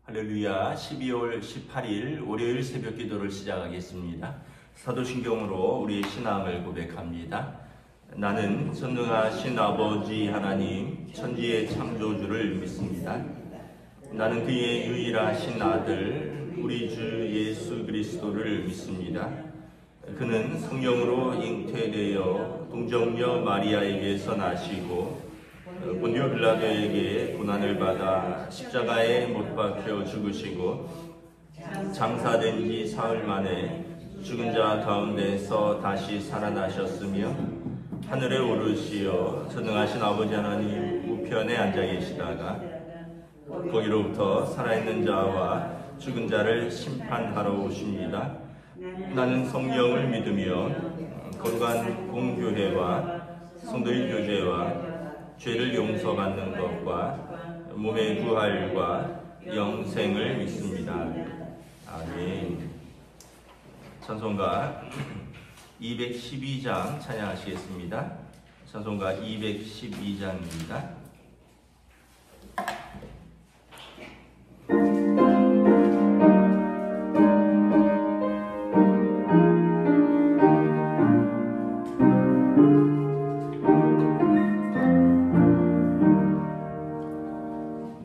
할렐루야. 12월 18일 월요일 새벽 기도를 시작하겠습니다. 사도신경으로 우리의 신앙을 고백합니다. 나는 전능하신 아버지 하나님 천지의 창조주를 믿습니다. 나는 그의 유일하신 아들 우리 주 예수 그리스도를 믿습니다. 그는 성령으로 잉태되어 동정녀 마리아에게서 나시고 본디오 빌라도에게 고난을 받아 십자가에 못 박혀 죽으시고 장사된 지 사흘 만에 죽은 자 가운데서 다시 살아나셨으며 하늘에 오르시어 전능하신 아버지 하나님 우편에 앉아 계시다가 거기로부터 살아있는 자와 죽은 자를 심판하러 오십니다. 나는 성령을 믿으며 거룩한 공교회와 성도의 교제와 죄를 용서받는 것과 몸의 부활과 영생을 믿습니다. 아멘. 찬송가 212장 찬양하시겠습니다. 찬송가 212장입니다.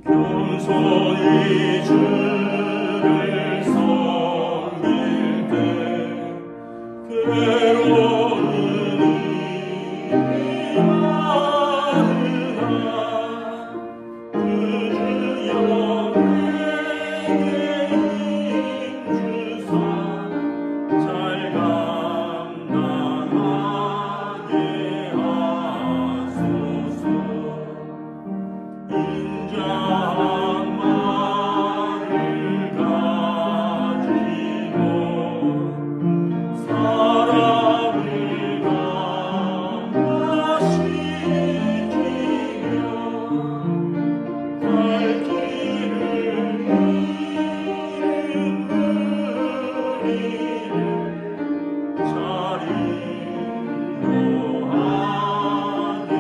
겸손히 주를 섬길 때 괴로운 일이 많으나 그 주여 내게 힘주사 잘 감당하게 하소서. 인자한 마음을 가지고 사랑을 감당하시며 갈 길을 잃은 우리를 잘 인도하게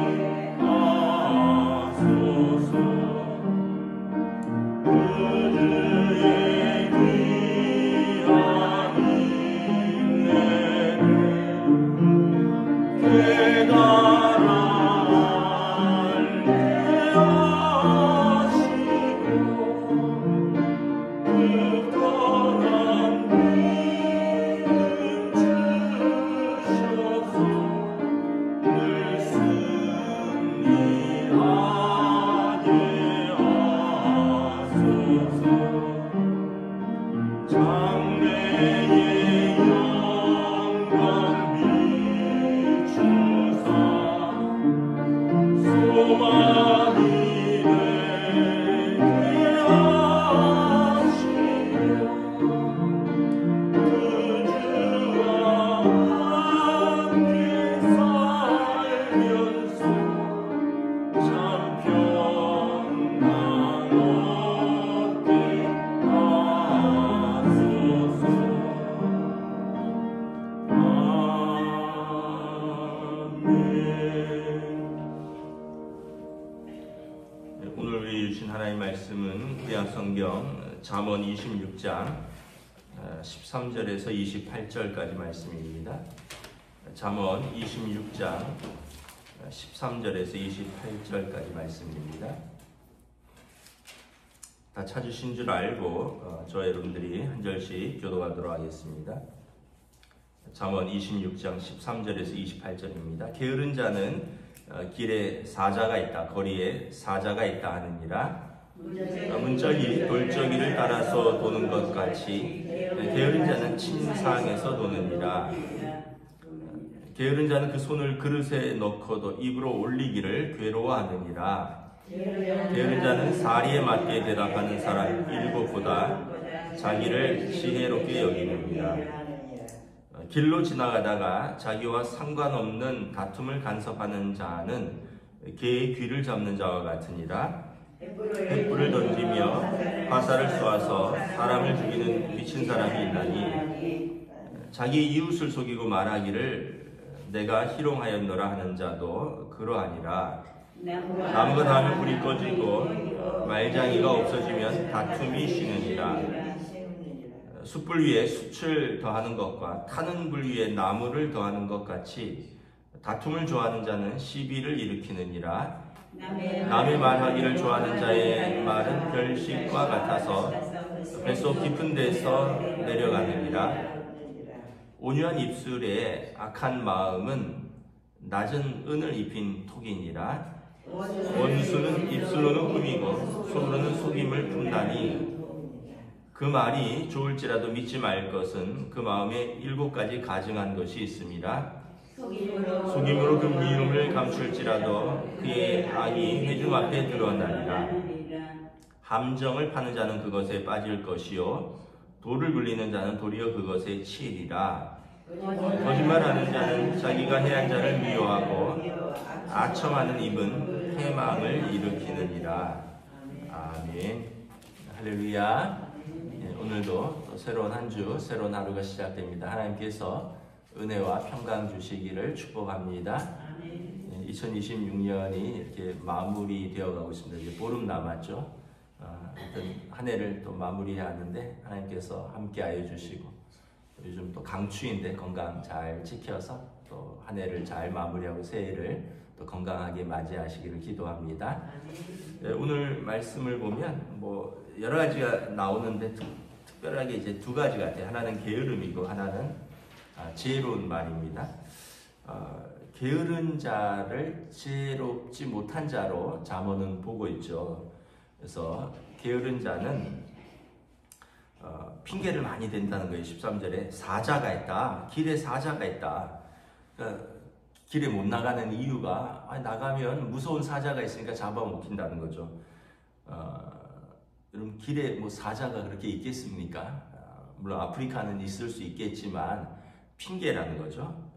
하소서. 그주의 귀한 인내를 깨달아 알게 하시고 굳건한 믿음 주셔서 늘 승리하게 하소서. 장래의 영광 비추사 소망이 되게 하시며 그 주와 함께 살면서 참 평강 얻게 하소서. 아멘. 오늘 우리 주신 하나님의 말씀은 구약성경 잠언 26장 13절에서 28절까지 말씀입니다. 잠언 26장 13절에서 28절까지 말씀입니다. 다 찾으신 줄 알고 저와 여러분들이 한 절씩 교도하도록 하겠습니다. 잠언 26장 13절에서 28절입니다. 게으른 자는 길에 사자가 있다, 거리에 사자가 있다 하느니라. 문짝이 돌적이를 따라서 도는 것 같이 게으른 자는 침상에서 도느니라. 게으른 자는 그 손을 그릇에 넣고도 입으로 올리기를 괴로워하느니라. 게으른 자는 사리에 맞게 대답하는 사람 일곱보다 자기를 지혜롭게 여기느니라. 길로 지나가다가 자기와 상관없는 다툼을 간섭하는 자는 개의 귀를 잡는 자와 같으니라. 횃불을 던지며 화살을 쏘아서 사람을 죽이는 미친 사람이 있나니 자기 이웃을 속이고 말하기를 내가 희롱하였노라 하는 자도 그러하니라. 나무가 닿으면 불이 꺼지고 말장이가 없어지면 다툼이 쉬느니라. 숯불 위에 숯을 더하는 것과 타는 불 위에 나무를 더하는 것 같이 다툼을 좋아하는 자는 시비를 일으키느니라. 남의 말하기를 좋아하는 자의 말은 별식과 같아서 뱃속 깊은 데서 내려가느니라. 온유한 입술에 악한 마음은 낮은 은을 입힌 톡이니라. 원수는 입술로는 꾸미고 속으로는 속임을 품나니 그 말이 좋을지라도 믿지 말 것은 그 마음에 7가지 가증한 것이 있습니다. 속임으로 그 미움을 감출지라도 그의 악이 회중 앞에 드러나리라. 함정을 파는 자는 그것에 빠질 것이요 돌을 굴리는 자는 도리어 그것에 치이리라. 거짓말하는 자는 자기가 해한 자를 미워하고 아첨하는 입은 해망을 일으키느니라. 아멘. 할렐루야. 오늘도 또 새로운 한 주, 새로운 하루가 시작됩니다. 하나님께서 은혜와 평강 주시기를 축복합니다. 2026년이 이렇게 마무리되어 가고 있습니다. 이제 보름 남았죠. 어떤 한 해를 또 마무리하는데 하나님께서 함께하여 주시고 요즘 또 강추인데 건강 잘 지켜서 또 한 해를 잘 마무리하고 새해를 또 건강하게 맞이하시기를 기도합니다. 오늘 말씀을 보면 뭐 여러 가지가 나오는데 특별하게 이제 2가지 같아요. 하나는 게으름이고 하나는 지혜로운 말입니다. 게으른 자를 지혜롭지 못한 자로 잠언은 보고 있죠. 그래서 게으른 자는 핑계를 많이 댄다는 거예요. 13절에 사자가 있다. 길에 사자가 있다. 그러니까 길에 못 나가는 이유가 나가면 무서운 사자가 있으니까 잡아먹힌다는 거죠. 여러분 길에 뭐 사자가 그렇게 있겠습니까? 물론 아프리카는 있을 수 있겠지만 핑계라는 거죠.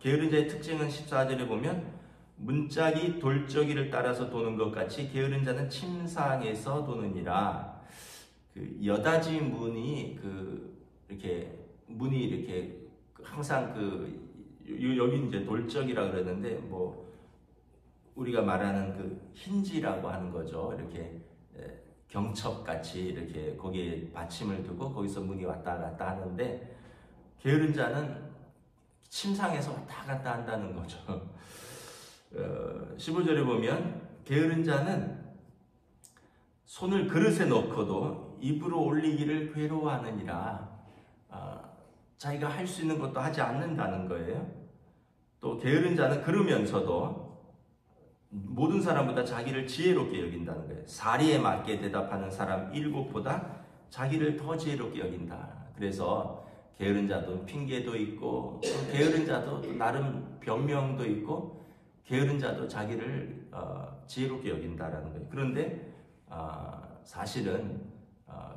게으른 자의 특징은 14절에 보면 문짝이 돌저기를 따라서 도는 것 같이 게으른 자는 침상에서 도느니라. 그 여다지 문이 이렇게 문이 이렇게 항상 여기 이제 돌적이라 그러는데 뭐 우리가 말하는 그 힌지라고 하는 거죠. 이렇게 경첩같이 이렇게 거기에 받침을 두고 거기서 문이 왔다 갔다 하는데 게으른 자는 침상에서 왔다 갔다 한다는 거죠. 15절에 보면 게으른 자는 손을 그릇에 넣고도 입으로 올리기를 괴로워하느니라. 자기가 할 수 있는 것도 하지 않는다는 거예요. 또 게으른 자는 그러면서도 모든 사람보다 자기를 지혜롭게 여긴다는 거예요. 사리에 맞게 대답하는 사람 7보다 자기를 더 지혜롭게 여긴다. 그래서 게으른 자도 핑계도 있고 게으른 자도 나름 변명도 있고 게으른 자도 자기를 지혜롭게 여긴다라는 거예요. 그런데 사실은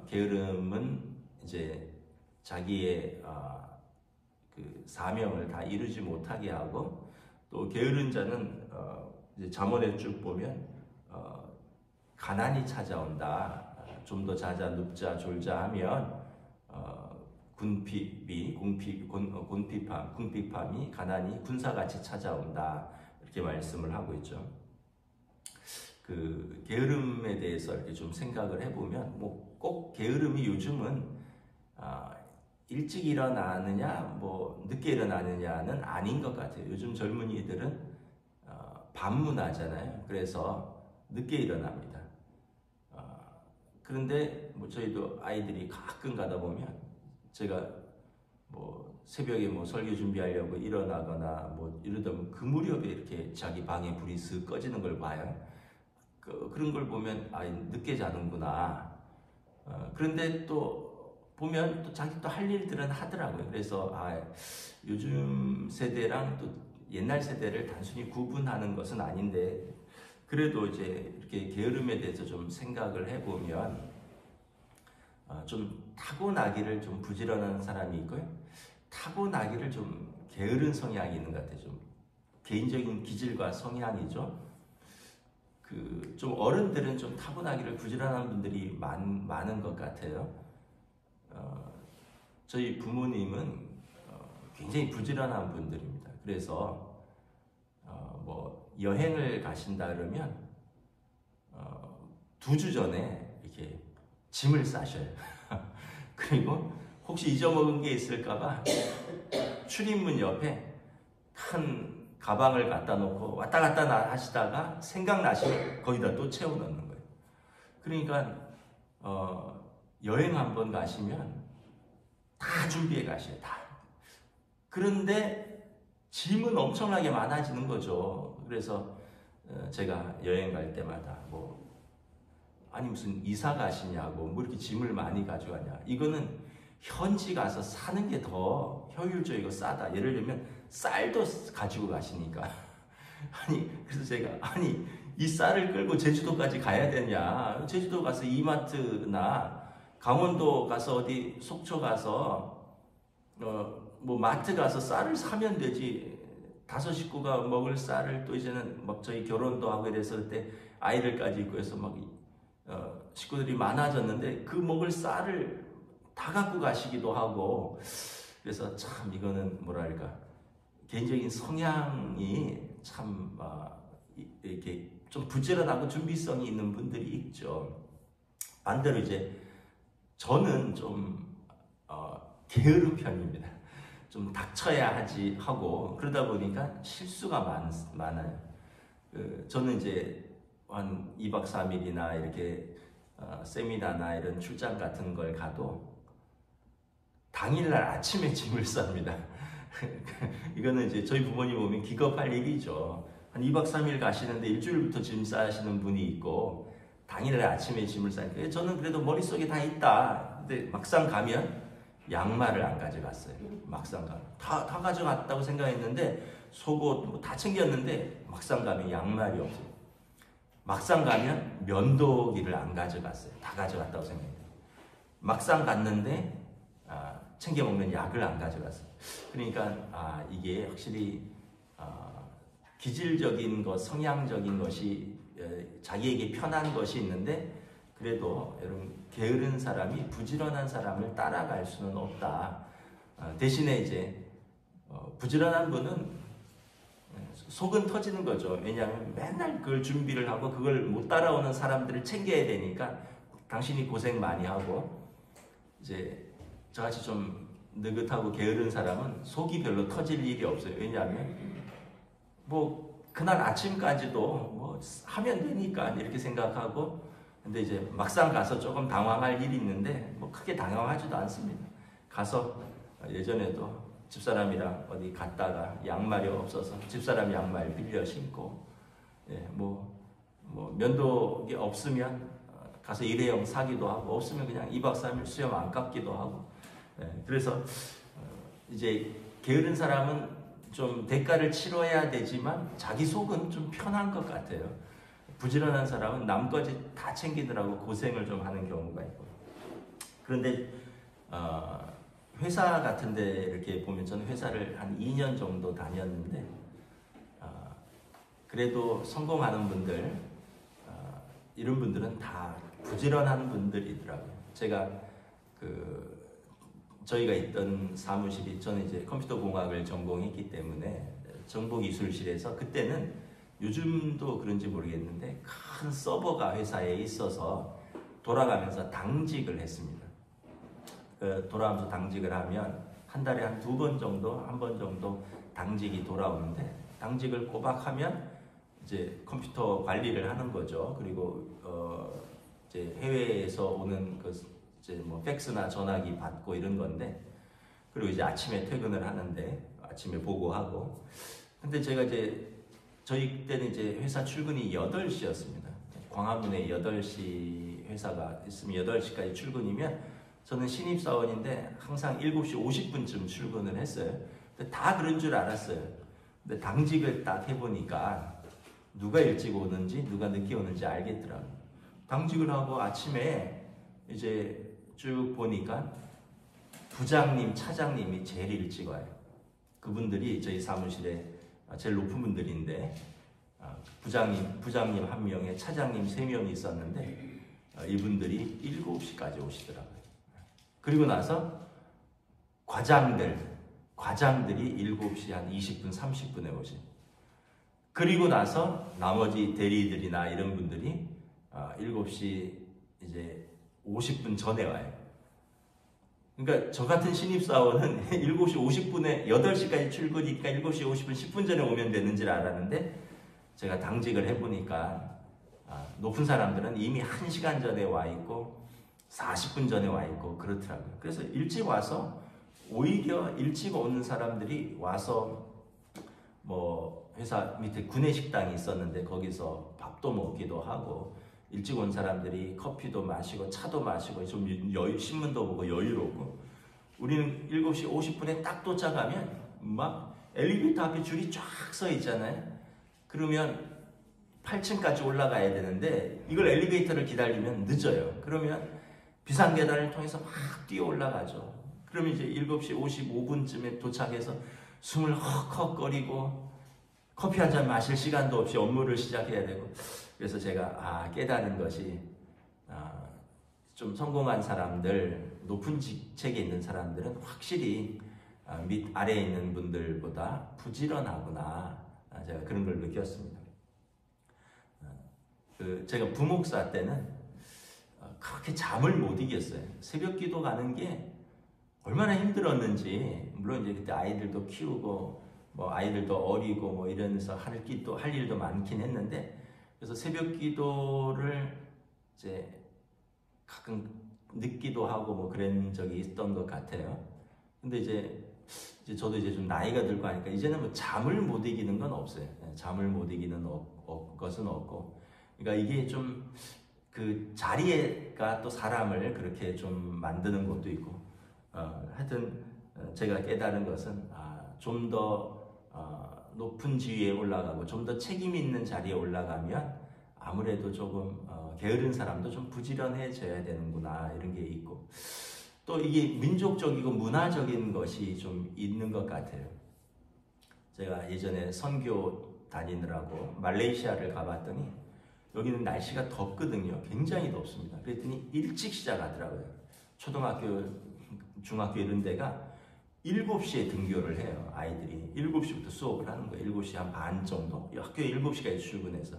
게으름은 이제 자기의 그 사명을 다 이루지 못하게 하고 또 게으른 자는 이제 잠언에 쭉 보면 가난이 찾아온다. 좀 더 자자 눕자 졸자 하면 궁핍함이 가난이 군사같이 찾아온다. 이렇게 말씀을 하고 있죠. 그 게으름에 대해서 이렇게 좀 생각을 해보면 뭐 꼭 게으름이 요즘은 일찍 일어나느냐 뭐 늦게 일어나느냐는 아닌 것 같아요. 요즘 젊은이들은 밤문화잖아요. 그래서 늦게 일어납니다. 그런데 뭐 저희도 아이들이 가끔 가다 보면 제가 뭐 새벽에 뭐 설교 준비하려고 일어나거나 뭐 이러다 그 무렵에 이렇게 자기 방에 불이 슥 꺼지는 걸 봐요. 그런 걸 보면 늦게 자는구나. 그런데 또 보면 또 자기 또 할 일들은 하더라고요. 그래서 요즘 세대랑 또 옛날 세대를 단순히 구분하는 것은 아닌데 그래도 이제 이렇게 게으름에 대해서 좀 생각을 해보면 좀 타고나기를 좀 부지런한 사람이 있고요. 타고나기를 좀 게으른 성향이 있는 것 같아요. 좀 개인적인 기질과 성향이죠. 좀 어른들은 좀 타고나기를 부지런한 분들이 많은 것 같아요. 저희 부모님은 굉장히 부지런한 분들입니다. 그래서 뭐 여행을 가신다 그러면 2주 전에 이렇게 짐을 싸셔요. 그리고 혹시 잊어먹은 게 있을까봐 출입문 옆에 큰 가방을 갖다 놓고 왔다 갔다 하시다가 생각나시면 거기다 또 채워 넣는 거예요. 그러니까 여행 한번 가시면 다 준비해 가셔요. 다. 그런데 짐은 엄청나게 많아지는 거죠. 그래서 제가 여행 갈 때마다 뭐 아니 무슨 이사 가시냐고 뭐 이렇게 짐을 많이 가져가냐. 이거는 현지 가서 사는 게 더 효율적이고 싸다. 예를 들면 쌀도 가지고 가시니까 아니 그래서 제가 아니 이 쌀을 끌고 제주도까지 가야 되냐. 제주도 가서 이마트나 강원도 가서 어디 속초 가서 뭐 마트 가서 쌀을 사면 되지. 5 식구가 먹을 쌀을 또 이제는 막 저희 결혼도 하고 이래서 그때 아이들까지 있고 해서 막 식구들이 많아졌는데 그 먹을 쌀을 다 갖고 가시기도 하고 그래서 참 이거는 뭐랄까 개인적인 성향이 참 이렇게 좀 부지런하고 준비성이 있는 분들이 있죠. 반대로 이제 저는 좀 게으른 편입니다. 좀 닥쳐야 하지 하고 그러다 보니까 실수가 많아요. 저는 이제 한 2박 3일이나 이렇게 세미나나 이런 출장 같은 걸 가도 당일날 아침에 짐을 쌉니다. 이거는 이제 저희 부모님 보면 기겁할 일이죠. 한 2박 3일 가시는데 일주일부터 짐 싸시는 분이 있고 당일날 아침에 짐을 싸니까 저는 그래도 머릿속에 다 있다. 근데 막상 가면 양말을 안 가져갔어요. 막상 가면 다 가져갔다고 생각했는데 속옷 뭐 다 챙겼는데 막상 가면 양말이 없어요. 막상 가면 면도기를 안 가져갔어요. 다 가져갔다고 생각했어요. 막상 갔는데 챙겨 먹는 약을 안 가져갔어요. 그러니까 이게 확실히 기질적인 것, 성향적인 것이 자기에게 편한 것이 있는데 그래도 여러분 게으른 사람이 부지런한 사람을 따라갈 수는 없다. 대신에 이제 부지런한 분은 속은 터지는 거죠. 왜냐하면 맨날 그걸 준비를 하고 그걸 못 따라오는 사람들을 챙겨야 되니까 당신이 고생 많이 하고 이제 저같이 좀 느긋하고 게으른 사람은 속이 별로 터질 일이 없어요. 왜냐하면 뭐 그날 아침까지도 뭐 하면 되니까 이렇게 생각하고 근데 이제 막상 가서 조금 당황할 일이 있는데 뭐 크게 당황하지도 않습니다. 가서 예전에도 집사람이랑 어디 갔다가 양말이 없어서 집사람 양말 빌려 신고 뭐 면도기 없으면 가서 일회용 사기도 하고 없으면 그냥 2박 3일 수염 안 깎기도 하고 그래서 이제 게으른 사람은 좀 대가를 치러야 되지만 자기 속은 좀 편한 것 같아요. 부지런한 사람은 남까지 다 챙기느라고 고생을 좀 하는 경우가 있고 그런데 회사 같은 데 이렇게 보면 저는 회사를 한 2년 정도 다녔는데 그래도 성공하는 분들 이런 분들은 다 부지런한 분들이더라고요. 제가 저희가 있던 사무실이 저는 이제 컴퓨터 공학을 전공했기 때문에 정보기술실에서 그때는 요즘도 그런지 모르겠는데 큰 서버가 회사에 있어서 돌아가면서 당직을 했습니다. 돌아가면서 당직을 하면 한 달에 한 2번 정도, 1번 정도 당직이 돌아오는데 당직을 꼬박 하면 이제 컴퓨터 관리를 하는 거죠. 그리고 이제 해외에서 오는 이제 뭐 팩스나 전화기 받고 이런 건데 그리고 이제 아침에 퇴근을 하는데 아침에 보고하고 근데 제가 이제 저희 때는 이제 회사 출근이 8시였습니다. 광화문에 8시 회사가 있으면 8시까지 출근이면 저는 신입사원인데 항상 7시 50분쯤 출근을 했어요. 근데 다 그런 줄 알았어요. 근데 당직을 딱 해보니까 누가 일찍 오는지 누가 늦게 오는지 알겠더라고요. 당직을 하고 아침에 이제 쭉 보니까 부장님, 차장님이 제일 일찍 와요. 그분들이 저희 사무실에 제일 높은 분들인데 부장님 1명에 차장님 3명이 있었는데 이분들이 7시까지 오시더라고요. 그리고 나서 과장들이 7시 한 20분, 30분에 오시. 그리고 나서 나머지 대리들이나 이런 분들이 7시 이제 50분 전에 와요. 그러니까 저 같은 신입사원은 7시 50분에 8시까지 출근이니까 7시 50분 10분 전에 오면 되는 줄 알았는데 제가 당직을 해보니까 높은 사람들은 이미 1시간 전에 와 있고 40분 전에 와 있고 그렇더라고요. 그래서 일찍 와서 오히려 일찍 오는 사람들이 와서 뭐 회사 밑에 구내식당이 있었는데 거기서 밥도 먹기도 하고 일찍 온 사람들이 커피도 마시고 차도 마시고 좀 신문도 보고 여유롭고 우리는 7시 50분에 딱 도착하면 막 엘리베이터 앞에 줄이 쫙 서 있잖아요. 그러면 8층까지 올라가야 되는데 이걸 엘리베이터를 기다리면 늦어요. 그러면 비상계단을 통해서 막 뛰어 올라가죠. 그러면 이제 7시 55분쯤에 도착해서 숨을 헉헉거리고 커피 한 잔 마실 시간도 없이 업무를 시작해야 되고 그래서 제가 깨달은 것이 좀 성공한 사람들, 높은 직책에 있는 사람들은 확실히 밑 아래에 있는 분들보다 부지런하구나. 제가 그런 걸 느꼈습니다. 제가 부목사 때는 그렇게 잠을 못 이겼어요. 새벽 기도 가는 게 얼마나 힘들었는지. 물론 이제 그때 아이들도 키우고 뭐 아이들도 어리고 뭐 이러면서 할 일도 많긴 했는데 그래서 새벽 기도를 이제 가끔 늦기도 하고 뭐 그런 적이 있던 것 같아요. 근데 이제 저도 이제 좀 나이가 들고 하니까 이제는 뭐 잠을 못 이기는 건 없어요. 잠을 못 이기는 것은 없고. 그러니까 이게 좀 그 자리가 또 사람을 그렇게 좀 만드는 것도 있고. 하여튼 제가 깨달은 것은 좀 더 높은 지위에 올라가고 좀 더 책임 있는 자리에 올라가면 아무래도 조금 게으른 사람도 좀 부지런해져야 되는구나 이런 게 있고 또 이게 민족적이고 문화적인 것이 좀 있는 것 같아요. 제가 예전에 선교 다니느라고 말레이시아를 가봤더니 여기는 날씨가 덥거든요. 굉장히 덥습니다. 그랬더니 일찍 시작하더라고요. 초등학교, 중학교 이런 데가 7시에 등교를 해요. 아이들이 7시부터 수업을 하는 거예요. 7시 한 반 정도 학교에 7시까지 출근해서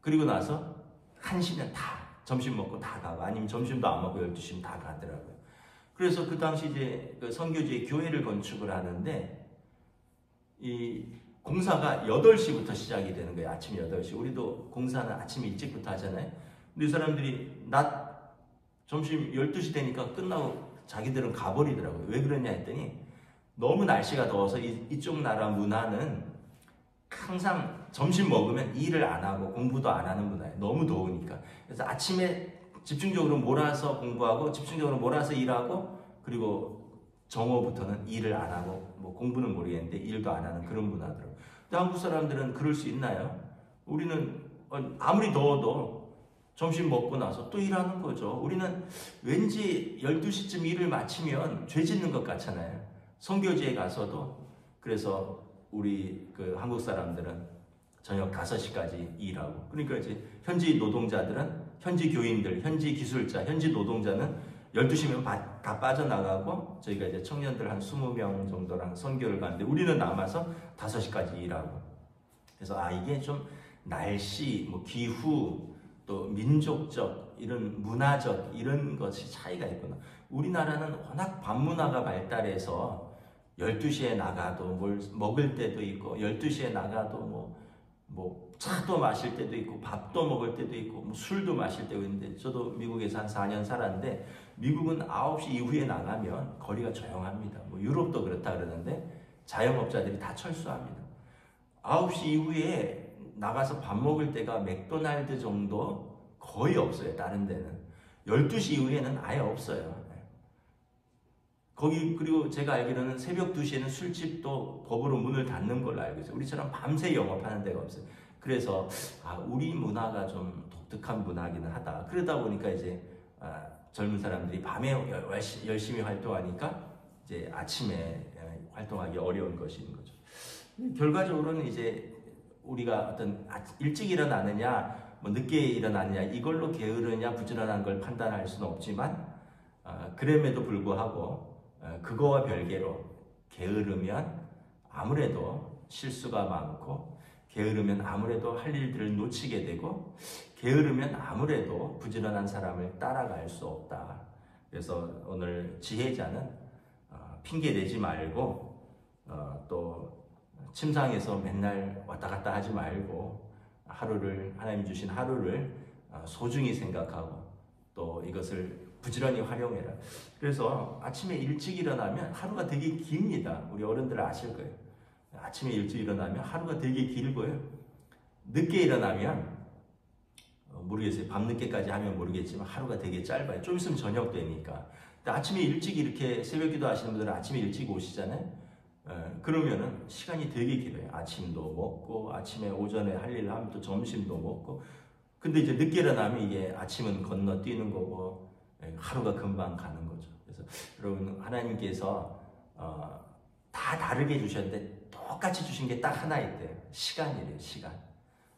그리고 나서 1시면 다 점심 먹고 다 가고 아니면 점심도 안 먹고 12시면 다 가더라고요. 그래서 그 당시 이제 그 선교지에 교회를 건축을 하는데 이 공사가 8시부터 시작이 되는 거예요. 아침 8시. 우리도 공사는 아침 일찍부터 하잖아요. 근데 이 사람들이 낮 점심 12시 되니까 끝나고 자기들은 가버리더라고요. 왜 그러냐 했더니 너무 날씨가 더워서 이쪽 나라 문화는 항상 점심 먹으면 일을 안 하고 공부도 안 하는 문화예요. 너무 더우니까. 그래서 아침에 집중적으로 몰아서 공부하고 집중적으로 몰아서 일하고 그리고 정오부터는 일을 안 하고 뭐 공부는 모르겠는데 일도 안 하는 그런 문화더라고요. 근데 한국 사람들은 그럴 수 있나요? 우리는 아무리 더워도 점심 먹고 나서 또 일하는 거죠. 우리는 왠지 12시쯤 일을 마치면 죄 짓는 것 같잖아요. 선교지에 가서도 그래서 우리 그 한국 사람들은 저녁 5시까지 일하고 그러니까 이제 현지 노동자들은 현지 교인들, 현지 기술자, 현지 노동자는 12시면 다 빠져나가고 저희가 이제 청년들 한 20명 정도랑 선교를 가는데 우리는 남아서 5시까지 일하고 그래서 이게 좀 날씨, 뭐 기후 또 민족적 이런 문화적 이런 것이 차이가 있구나. 우리나라는 워낙 밤문화가 발달해서 12시에 나가도 뭘 먹을 때도 있고 12시에 나가도 뭐 차도 마실 때도 있고 밥도 먹을 때도 있고 뭐 술도 마실 때도 있는데 저도 미국에서 한 4년 살았는데 미국은 9시 이후에 나가면 거리가 조용합니다. 뭐 유럽도 그렇다 그러는데 자영업자들이 다 철수합니다. 9시 이후에 나가서 밥 먹을 때가 맥도날드 정도 거의 없어요. 다른 데는 12시 이후에는 아예 없어요. 거기 그리고 제가 알기로는 새벽 2시에는 술집도 법으로 문을 닫는 걸로 알고 있어요. 우리처럼 밤새 영업하는 데가 없어요. 그래서 우리 문화가 좀 독특한 문화기는 하다. 그러다 보니까 이제 젊은 사람들이 밤에 열심히 활동하니까 이제 아침에 활동하기 어려운 것인 거죠. 결과적으로는 이제 우리가 어떤 일찍 일어나느냐, 뭐 늦게 일어나느냐 이걸로 게으르냐 부지런한 걸 판단할 수는 없지만 그럼에도 불구하고 그거와 별개로 게으르면 아무래도 실수가 많고 게으르면 아무래도 할 일들을 놓치게 되고 게으르면 아무래도 부지런한 사람을 따라갈 수 없다. 그래서 오늘 지혜자는 핑계 대지 말고 또 침상에서 맨날 왔다 갔다 하지 말고 하루를 하나님 주신 하루를 소중히 생각하고 또 이것을 부지런히 활용해라. 그래서 아침에 일찍 일어나면 하루가 되게 깁니다. 우리 어른들 아실 거예요. 아침에 일찍 일어나면 하루가 되게 길고요. 늦게 일어나면 모르겠어요. 밤늦게까지 하면 모르겠지만 하루가 되게 짧아요. 좀 있으면 저녁 되니까. 근데 아침에 일찍 이렇게 새벽 기도 하시는 분들은 아침에 일찍 오시잖아요. 그러면은 시간이 되게 길어요. 아침도 먹고 아침에 오전에 할 일 하면 또 점심도 먹고. 근데 이제 늦게 일어나면 이게 아침은 건너뛰는 거고 하루가 금방 가는 거죠. 그래서 여러분 하나님께서 다 다르게 주셨는데 똑같이 주신 게 딱 하나 있대요. 시간이래요. 시간.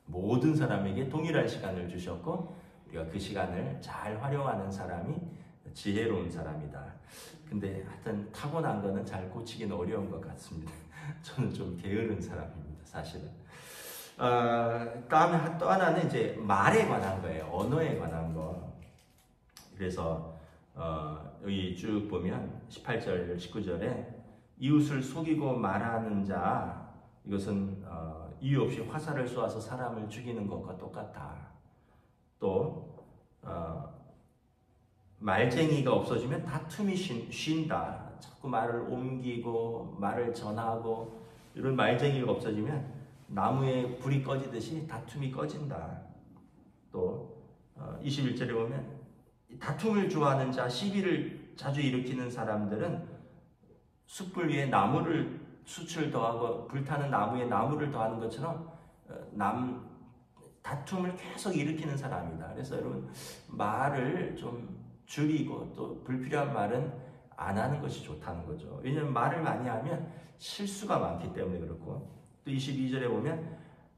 모든 사람에게 동일한 시간을 주셨고 우리가 그 시간을 잘 활용하는 사람이 지혜로운 사람이다. 근데 하여튼 타고난 거는 잘 고치기는 어려운 것 같습니다. 저는 좀 게으른 사람입니다. 사실은. 다음에 또 하나는 이제 말에 관한 거예요. 언어에 관한 거. 그래서 여기 쭉 보면 18절, 19절에 이웃을 속이고 말하는 자 이것은 이유 없이 화살을 쏘아서 사람을 죽이는 것과 똑같다. 또 말쟁이가 없어지면 다툼이 쉰다. 자꾸 말을 옮기고 말을 전하고 이런 말쟁이가 없어지면 나무에 불이 꺼지듯이 다툼이 꺼진다. 또 21절에 보면 다툼을 좋아하는 자, 시비를 자주 일으키는 사람들은 숯불 위에 나무를 숯을 더하고 불타는 나무에 나무를 더하는 것처럼 다툼을 계속 일으키는 사람이다. 그래서 여러분 말을 좀 줄이고 또 불필요한 말은 안 하는 것이 좋다는 거죠. 왜냐하면 말을 많이 하면 실수가 많기 때문에 그렇고 또 22절에 보면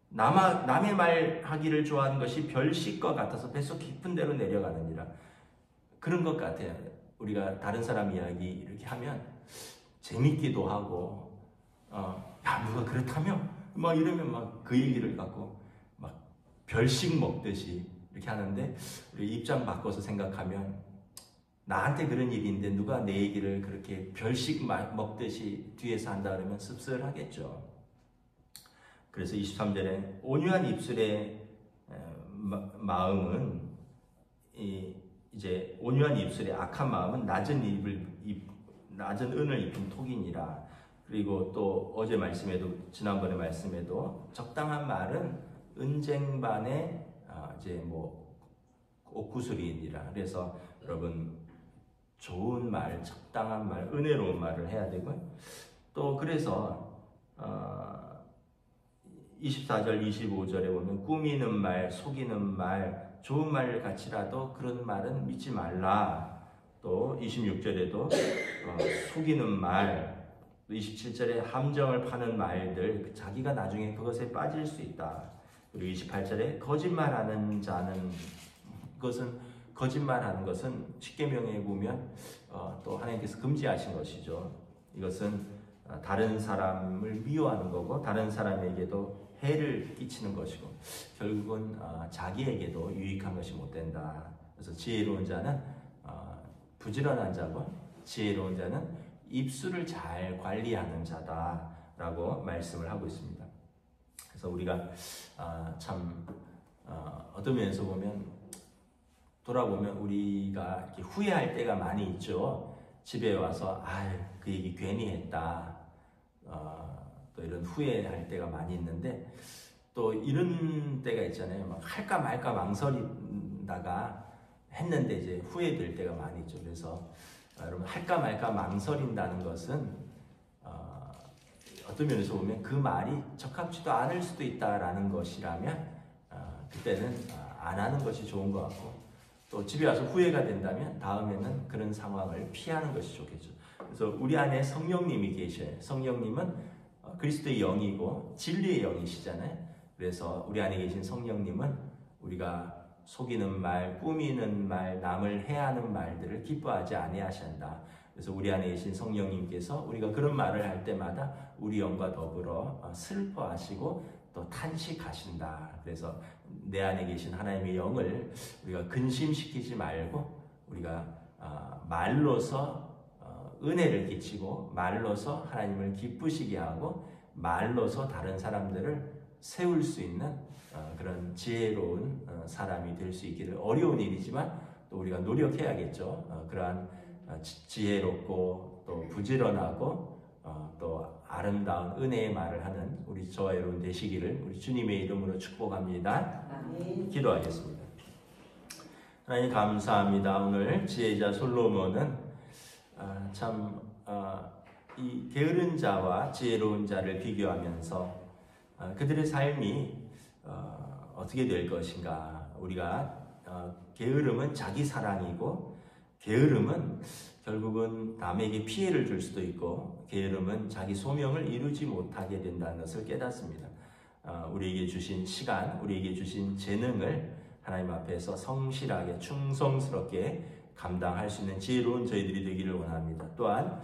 남의 말하기를 좋아하는 것이 별식과 같아서 뱃속 깊은 데로 내려가느니라. 그런 것 같아요. 우리가 다른 사람 이야기 이렇게 하면 재밌기도 하고 야 누가 그렇다며? 막 이러면 막 그 얘기를 갖고 막 별식 먹듯이 이렇게 하는데 우리 입장 바꿔서 생각하면 나한테 그런 일인데 누가 내 얘기를 그렇게 별식 먹듯이 뒤에서 한다 그러면 씁쓸하겠죠. 그래서 23절에 온유한 입술의 마음은 이제 온유한 입술의 악한 마음은 낮은 은을 입힌 톡이니라. 그리고 또 어제 말씀에도 지난번에 말씀에도 적당한 말은 은쟁반의 이제 뭐 옥구슬이니라. 그래서 여러분 좋은 말, 적당한 말, 은혜로운 말을 해야 되고요. 또 그래서 24절, 25절에 보면 꾸미는 말, 속이는 말, 좋은 말 같이라도 그런 말은 믿지 말라. 또 26절에도 속이는 말, 27절에 함정을 파는 말들, 자기가 나중에 그것에 빠질 수 있다. 그리고 28절에 거짓말하는 자는 거짓말하는 것은 십계명에 보면 또 하나님께서 금지하신 것이죠. 이것은 다른 사람을 미워하는 거고 다른 사람에게도 해를 끼치는 것이고 결국은 자기에게도 유익한 것이 못 된다. 그래서 지혜로운 자는 부지런한 자고 지혜로운 자는 입술을 잘 관리하는 자다라고 말씀을 하고 있습니다. 그래서 우리가 참 어떤 면에서 보면 돌아보면 우리가 이렇게 후회할 때가 많이 있죠. 집에 와서 그 얘기 괜히 했다. 또 이런 후회할 때가 많이 있는데 또 이런 때가 있잖아요. 막 할까 말까 망설이다가 했는데 이제 후회될 때가 많이 있죠. 그래서 여러분 할까 말까 망설인다는 것은 어떤 면에서 보면 그 말이 적합지도 않을 수도 있다라는 것이라면 그때는 안 하는 것이 좋은 것 같고 또 집에 와서 후회가 된다면 다음에는 그런 상황을 피하는 것이 좋겠죠. 그래서 우리 안에 성령님이 계셔요. 성령님은 그리스도의 영이고 진리의 영이시잖아요. 그래서 우리 안에 계신 성령님은 우리가 속이는 말, 꾸미는 말, 남을 해하는 말들을 기뻐하지 아니하신다. 그래서 우리 안에 계신 성령님께서 우리가 그런 말을 할 때마다 우리 영과 더불어 슬퍼하시고 또 탄식하신다. 그래서 내 안에 계신 하나님의 영을 우리가 근심시키지 말고 우리가 말로서 은혜를 끼치고 말로서 하나님을 기쁘시게 하고 말로서 다른 사람들을 세울 수 있는 그런 지혜로운 사람이 될 수 있기를. 어려운 일이지만 또 우리가 노력해야겠죠. 그러한 지혜롭고 또 부지런하고 또 아름다운 은혜의 말을 하는 우리 저와 여러분 되시기를 우리 주님의 이름으로 축복합니다. 아멘. 기도하겠습니다. 하나님 감사합니다. 오늘 지혜자 솔로몬은 이 게으른 자와 지혜로운 자를 비교하면서 그들의 삶이 어떻게 될 것인가. 우리가 게으름은 자기 사랑이고 게으름은 결국은 남에게 피해를 줄 수도 있고 게으름은 자기 소명을 이루지 못하게 된다는 것을 깨닫습니다. 우리에게 주신 시간, 우리에게 주신 재능을 하나님 앞에서 성실하게 충성스럽게 감당할 수 있는 지혜로운 저희들이 되기를 원합니다. 또한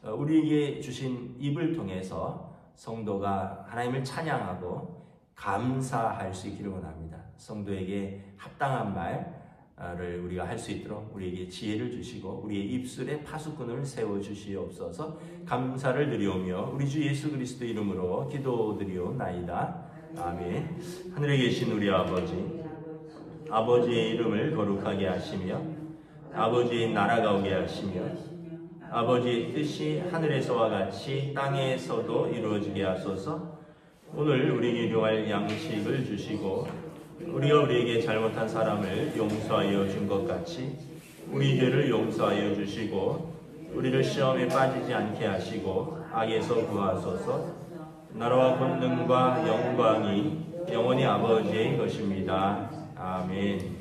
우리에게 주신 입을 통해서 성도가 하나님을 찬양하고 감사할 수 있기를 원합니다. 성도에게 합당한 말을 우리가 할 수 있도록 우리에게 지혜를 주시고 우리의 입술에 파수꾼을 세워주시옵소서. 감사를 드리오며 우리 주 예수 그리스도 이름으로 기도드리옵나이다. 아멘. 하늘에 계신 우리 아버지, 아버지의 이름을 거룩하게 하시며 아버지의 나라가 오게 하시며 아버지의 뜻이 하늘에서와 같이 땅에서도 이루어지게 하소서. 오늘 우리에게 일용할 양식을 주시고 우리가 우리에게 잘못한 사람을 용서하여 준 것 같이 우리 죄를 용서하여 주시고 우리를 시험에 빠지지 않게 하시고 악에서 구하소서. 나라와 권능과 영광이 영원히 아버지의 것입니다. 아멘.